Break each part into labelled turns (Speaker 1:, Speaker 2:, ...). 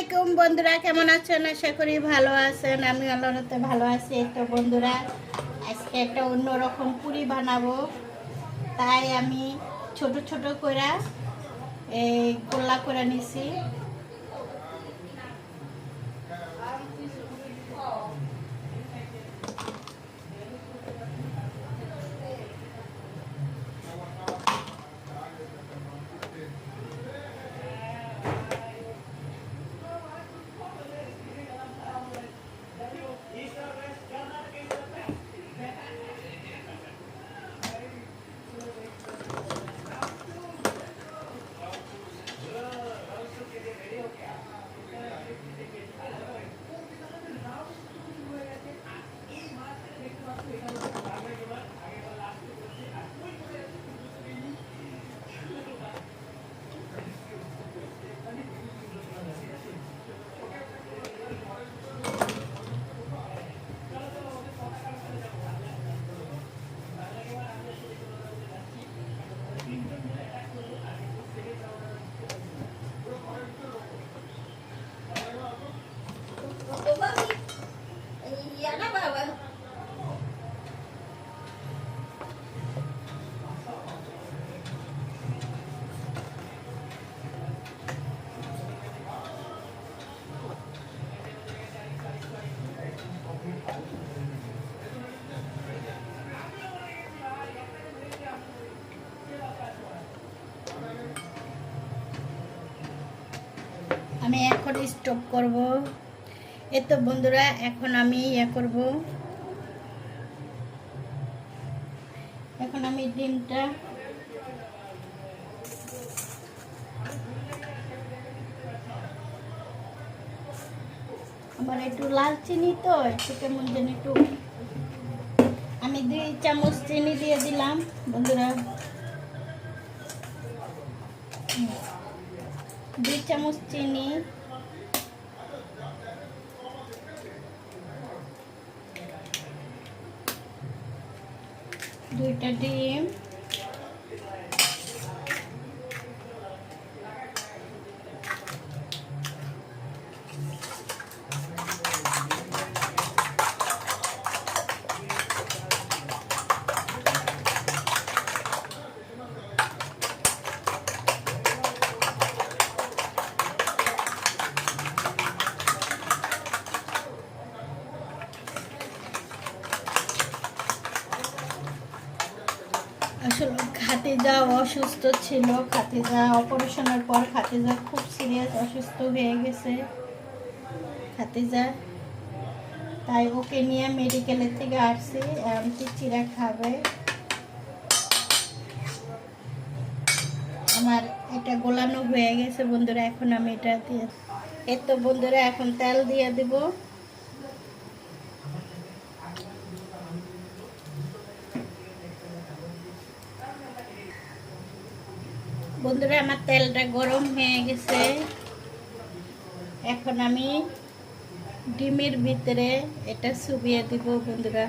Speaker 1: আলাইকুম বন্ধুরা, কেমন আছেন? আশা করি ভালো আছেন। আমি আল্লাহর রহমতে ভালো আছি। তো বন্ধুরা, আজকে একটা অন্যরকম পুরি বানাবো। তাই আমি ছোট ছোট করে এই গোল্লা করে নিছি। আমি এখন স্টপ করব। এই তো বন্ধুরা, এখন আমি করব। এখন আমি ডিমটা আমার একটু লাল চিনি, তো একটু কেমন যেন একটু আমি 2 চামচ চিনি দিয়ে দিলাম বন্ধুরা। 2 চামচ চিনি, 2টা ডিম, আসলে খাতিজা অসুস্থ ছিল। খাতিজা অপারেশনের পর খাতিজা খুব সিরিয়াস অসুস্থ হয়ে গেছে খাতিজা। তাই ওকে নিয়ে মেডিকেলের থেকে আসছি। এখন চিড়া খাবে। আমার এটা গোলানো হয়ে গেছে বন্ধুরা। এখন আমি এটা দিয়ে এই তো বন্ধুরা, এখন তেল দিয়ে দেব। বন্ধুরা, আমার তেলটা গরম হয়ে গেছে। এখন আমি ডিমের ভিতরে এটা চুবিয়ে দিব বন্ধুরা।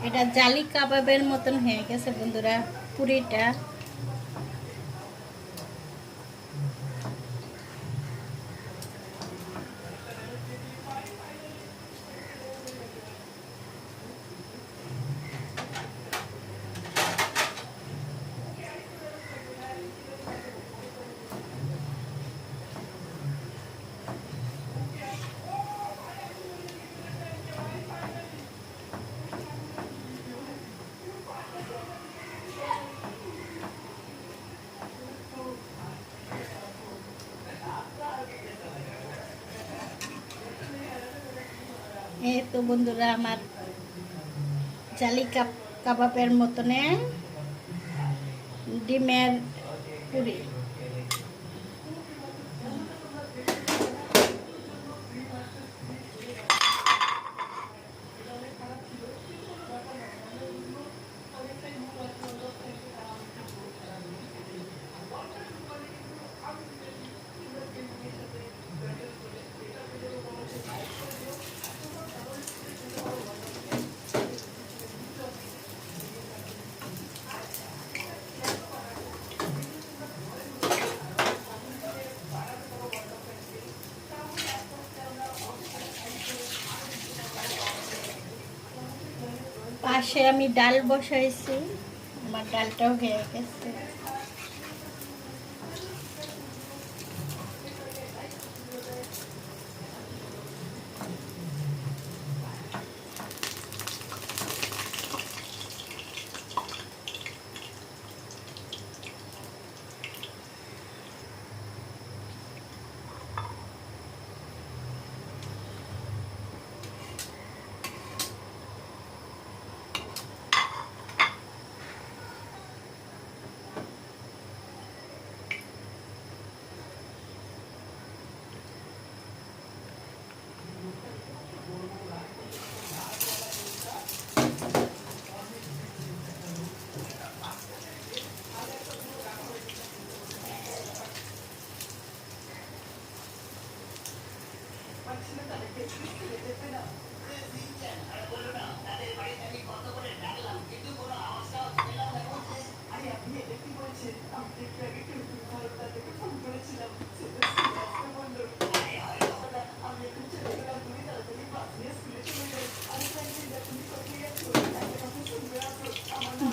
Speaker 1: এটা জালি কাবাবের মতন হয়ে গেছে বন্ধুরা পুরিটা। এই তো বন্ধুরা আমার জালি কাবাবের মতনে ডিমের পুরি। পাশে আমি ডাল বসাইছি, আমার ডালটাও হয়ে গেছে।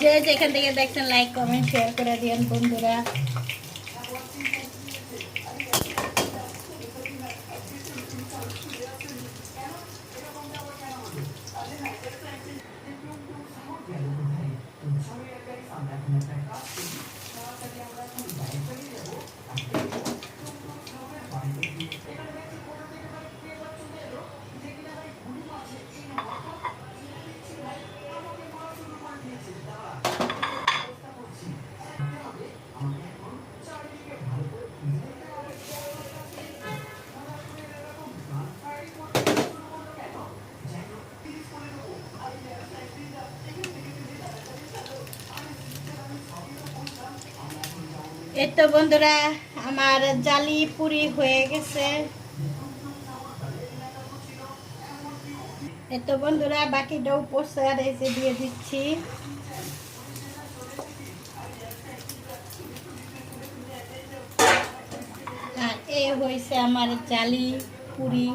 Speaker 1: যে যেখান থেকে দেখছেন লাইক কমেন্ট শেয়ার করে দিন বন্ধুরা। এই তো বন্ধুরা আমার জালি পুরি হয়ে গেছে। এই তো বন্ধুরা বাকিটাও পড়ছে আর এসে দিয়ে দিচ্ছি। আর এই হয়েছে আমার জালি পুরি।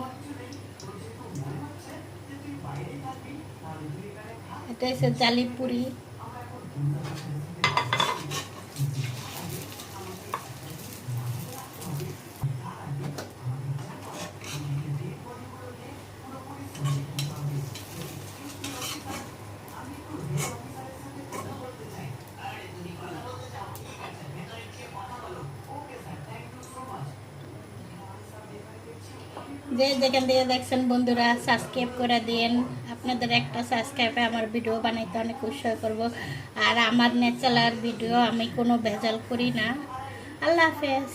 Speaker 1: এটা হচ্ছে জালি পুরি। যে যেখান থেকে দেখছেন বন্ধুরা সাবস্ক্রাইব করে দিন। আপনাদের একটা সাবস্ক্রাইবে আমার ভিডিও বানাইতে অনেক উৎসাহ করব। আর আমার ন্যাচারাল ভিডিও, আমি কোনো ভেজাল করি না। আল্লাহ হাফেজ।